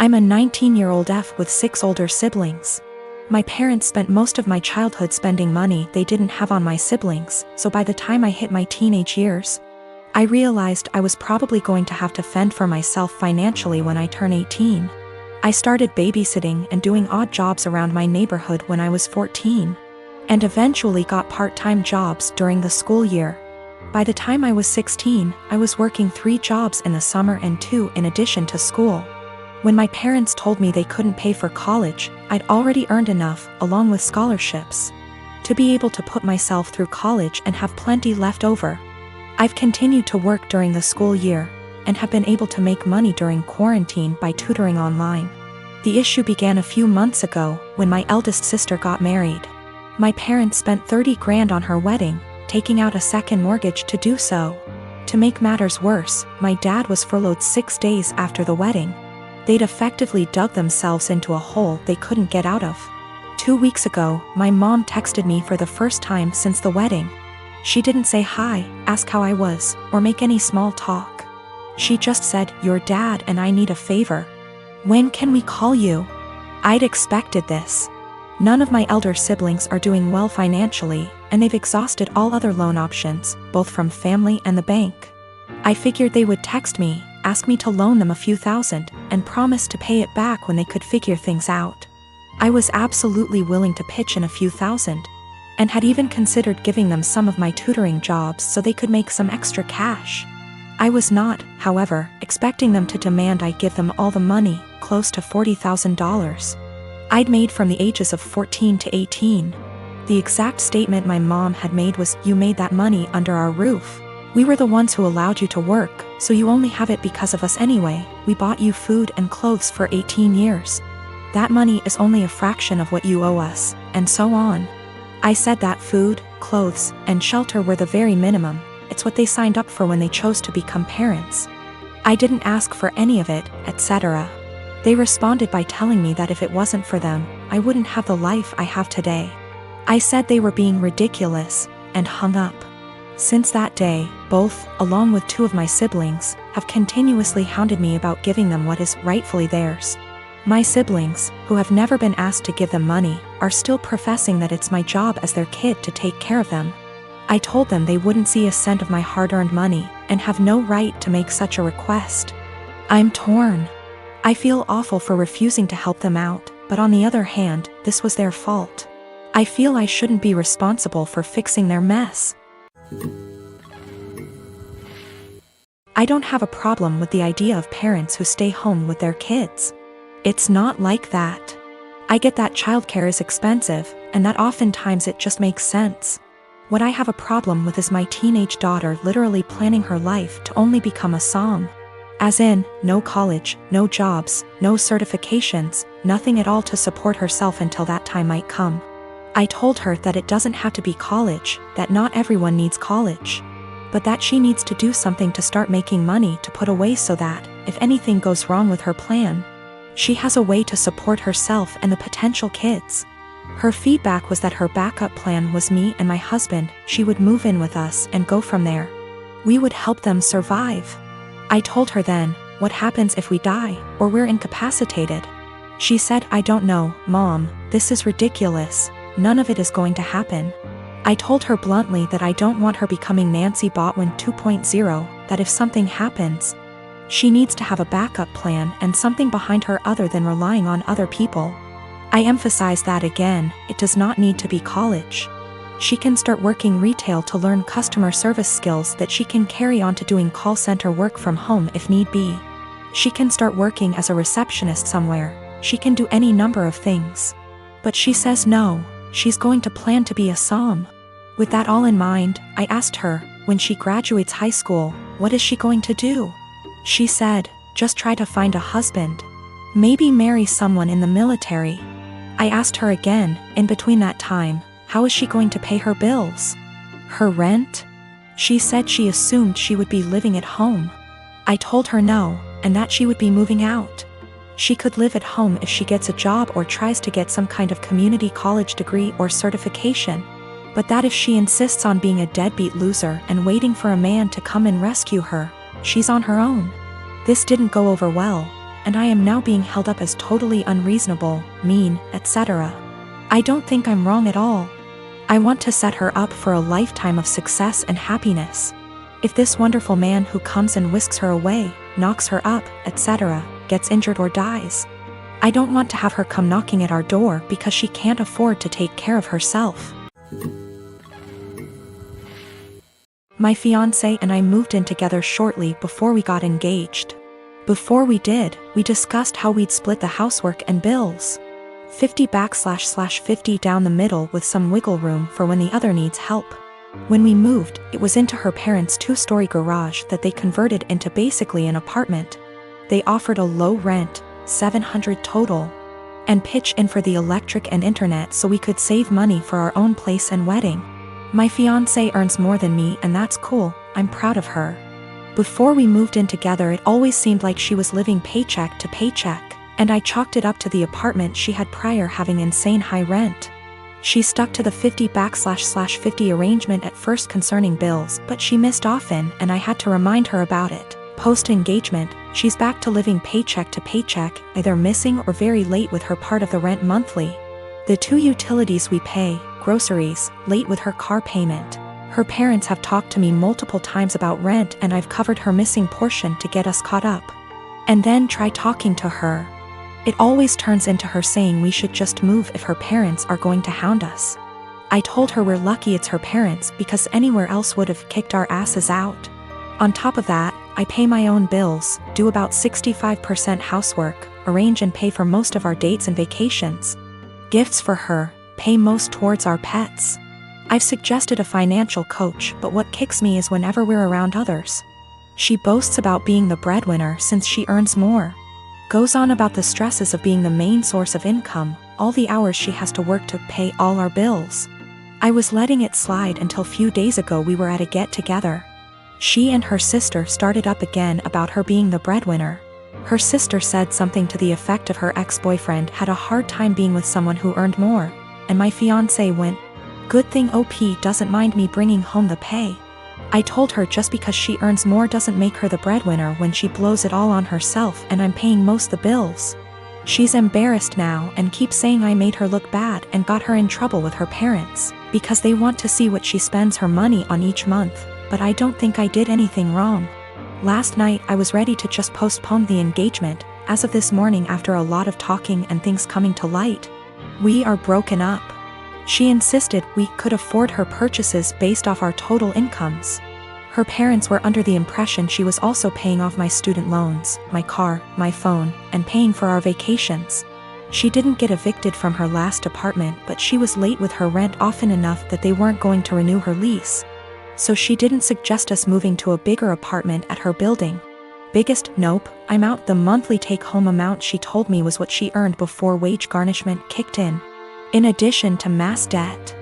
I'm a 19-year-old F with 6 older siblings. My parents spent most of my childhood spending money they didn't have on my siblings, so by the time I hit my teenage years, I realized I was probably going to have to fend for myself financially when I turn 18. I started babysitting and doing odd jobs around my neighborhood when I was 14, and eventually got part-time jobs during the school year. By the time I was 16, I was working 3 jobs in the summer and 2 in addition to school. When my parents told me they couldn't pay for college, I'd already earned enough, along with scholarships, to be able to put myself through college and have plenty left over. I've continued to work during the school year, and have been able to make money during quarantine by tutoring online. The issue began a few months ago, when my eldest sister got married. My parents spent 30 grand on her wedding, taking out a second mortgage to do so. To make matters worse, my dad was furloughed 6 days after the wedding. They'd effectively dug themselves into a hole they couldn't get out of. 2 weeks ago, my mom texted me for the first time since the wedding. She didn't say hi, ask how I was, or make any small talk. She just said, "Your dad and I need a favor. When can we call you?" I'd expected this. None of my elder siblings are doing well financially, and they've exhausted all other loan options, both from family and the bank. I figured they would text me, ask me to loan them a few thousand, and promise to pay it back when they could figure things out. I was absolutely willing to pitch in a few thousand, and had even considered giving them some of my tutoring jobs so they could make some extra cash. I was not, however, expecting them to demand I give them all the money, close to $40,000. I'd made from the ages of 14 to 18. The exact statement my mom had made was, "You made that money under our roof. We were the ones who allowed you to work, so you only have it because of us anyway. We bought you food and clothes for 18 years. That money is only a fraction of what you owe us," and so on. I said that food, clothes, and shelter were the very minimum. It's what they signed up for when they chose to become parents. I didn't ask for any of it, etc. They responded by telling me that if it wasn't for them, I wouldn't have the life I have today. I said they were being ridiculous, and hung up. Since that day, both, along with 2 of my siblings, have continuously hounded me about giving them what is rightfully theirs. My siblings, who have never been asked to give them money, are still professing that it's my job as their kid to take care of them. I told them they wouldn't see a cent of my hard-earned money, and have no right to make such a request. I'm torn. I feel awful for refusing to help them out, but on the other hand, this was their fault. I feel I shouldn't be responsible for fixing their mess. I don't have a problem with the idea of parents who stay home with their kids. It's not like that. I get that childcare is expensive, and that oftentimes it just makes sense. What I have a problem with is my teenage daughter literally planning her life to only become a som. As in, no college, no jobs, no certifications, nothing at all to support herself until that time might come. I told her that it doesn't have to be college, that not everyone needs college, but that she needs to do something to start making money to put away so that, if anything goes wrong with her plan, she has a way to support herself and the potential kids. Her feedback was that her backup plan was me and my husband. She would move in with us and go from there. We would help them survive. I told her then, "What happens if we die, or we're incapacitated?" She said, "I don't know, Mom, this is ridiculous. None of it is going to happen." I told her bluntly that I don't want her becoming Nancy Botwin 2.0, that if something happens, she needs to have a backup plan and something behind her other than relying on other people. I emphasize that again, it does not need to be college. She can start working retail to learn customer service skills that she can carry on to doing call center work from home if need be. She can start working as a receptionist somewhere. She can do any number of things. But she says no. She's going to plan to be a som. With that all in mind, I asked her, when she graduates high school, what is she going to do? She said, just try to find a husband. Maybe marry someone in the military. I asked her again, in between that time, how is she going to pay her bills? Her rent? She said she assumed she would be living at home. I told her no, and that she would be moving out. She could live at home if she gets a job or tries to get some kind of community college degree or certification, but that if she insists on being a deadbeat loser and waiting for a man to come and rescue her, she's on her own. This didn't go over well, and I am now being held up as totally unreasonable, mean, etc. I don't think I'm wrong at all. I want to set her up for a lifetime of success and happiness. If this wonderful man who comes and whisks her away, knocks her up, etc., gets injured or dies, I don't want to have her come knocking at our door because she can't afford to take care of herself. My fiancé and I moved in together shortly before we got engaged. Before we did, we discussed how we'd split the housework and bills. 50/50 down the middle with some wiggle room for when the other needs help. When we moved, it was into her parents' 2-story garage that they converted into basically an apartment. They offered a low rent, $700 total, and pitch in for the electric and internet so we could save money for our own place and wedding. My fiancé earns more than me and that's cool, I'm proud of her. Before we moved in together it always seemed like she was living paycheck to paycheck, and I chalked it up to the apartment she had prior having insane high rent. She stuck to the 50/50 arrangement at first concerning bills, but she missed often and I had to remind her about it. Post-engagement, she's back to living paycheck to paycheck, either missing or very late with her part of the rent monthly. The 2 utilities we pay, groceries, late with her car payment. Her parents have talked to me multiple times about rent and I've covered her missing portion to get us caught up. And then try talking to her. It always turns into her saying we should just move if her parents are going to hound us. I told her we're lucky it's her parents because anywhere else would have kicked our asses out. On top of that, I pay my own bills, do about 65% housework, arrange and pay for most of our dates and vacations. Gifts for her, pay most towards our pets. I've suggested a financial coach, but what kicks me is whenever we're around others. She boasts about being the breadwinner since she earns more. Goes on about the stresses of being the main source of income, all the hours she has to work to pay all our bills. I was letting it slide until few days ago we were at a get-together. She and her sister started up again about her being the breadwinner. Her sister said something to the effect of her ex-boyfriend had a hard time being with someone who earned more, and my fiancé went, "Good thing OP doesn't mind me bringing home the pay." I told her just because she earns more doesn't make her the breadwinner when she blows it all on herself and I'm paying most the bills. She's embarrassed now and keeps saying I made her look bad and got her in trouble with her parents, because they want to see what she spends her money on each month, but I don't think I did anything wrong. Last night I was ready to just postpone the engagement, as of this morning after a lot of talking and things coming to light. We are broken up. She insisted we could afford her purchases based off our total incomes. Her parents were under the impression she was also paying off my student loans, my car, my phone, and paying for our vacations. She didn't get evicted from her last apartment, but she was late with her rent often enough that they weren't going to renew her lease. So she didn't suggest us moving to a bigger apartment at her building. Biggest nope, I'm out. The monthly take-home amount she told me was what she earned before wage garnishment kicked in addition to mass debt.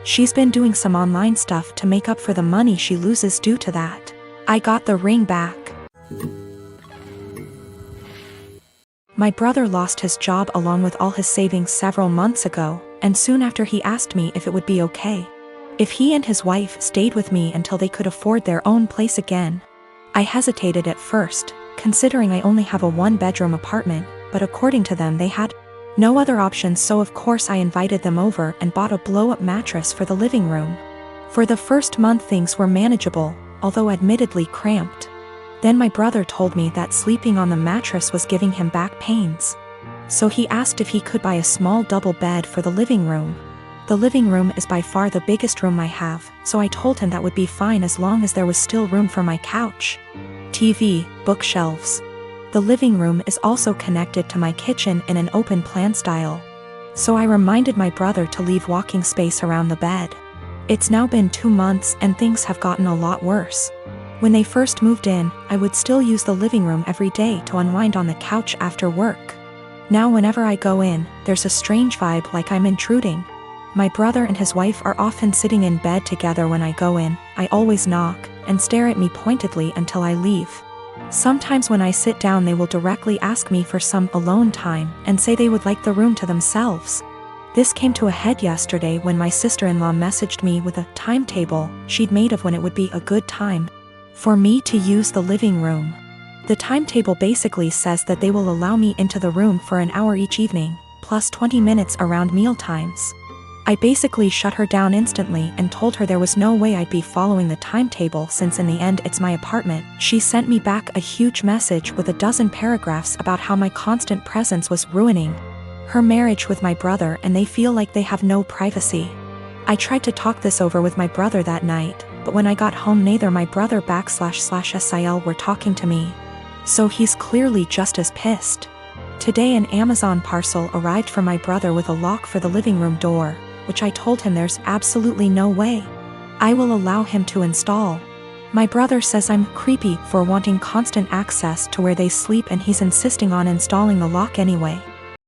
She's been doing some online stuff to make up for the money she loses due to that. I got the ring back. My brother lost his job along with all his savings several months ago, and soon after he asked me if it would be okay if he and his wife stayed with me until they could afford their own place again. I hesitated at first, considering I only have a 1-bedroom apartment, but according to them they had no other options, so of course I invited them over and bought a blow-up mattress for the living room. For the first month things were manageable, although admittedly cramped. Then my brother told me that sleeping on the mattress was giving him back pains. So he asked if he could buy a small double bed for the living room. The living room is by far the biggest room I have, so I told him that would be fine as long as there was still room for my couch, TV, bookshelves. The living room is also connected to my kitchen in an open plan style. So I reminded my brother to leave walking space around the bed. It's now been 2 months and things have gotten a lot worse. When they first moved in, I would still use the living room every day to unwind on the couch after work. Now whenever I go in, there's a strange vibe like I'm intruding. My brother and his wife are often sitting in bed together when I go in. I always knock and stare at me pointedly until I leave. Sometimes when I sit down they will directly ask me for some alone time and say they would like the room to themselves. This came to a head yesterday when my sister-in-law messaged me with a timetable she'd made of when it would be a good time for me to use the living room. The timetable basically says that they will allow me into the room for an hour each evening, plus 20 minutes around meal times. I basically shut her down instantly and told her there was no way I'd be following the timetable since in the end it's my apartment. She sent me back a huge message with a dozen paragraphs about how my constant presence was ruining her marriage with my brother and they feel like they have no privacy. I tried to talk this over with my brother that night, but when I got home neither my brother //SIL were talking to me. So he's clearly just as pissed. Today an Amazon parcel arrived for my brother with a lock for the living room door, which I told him there's absolutely no way I will allow him to install. My brother says I'm creepy for wanting constant access to where they sleep and he's insisting on installing the lock anyway.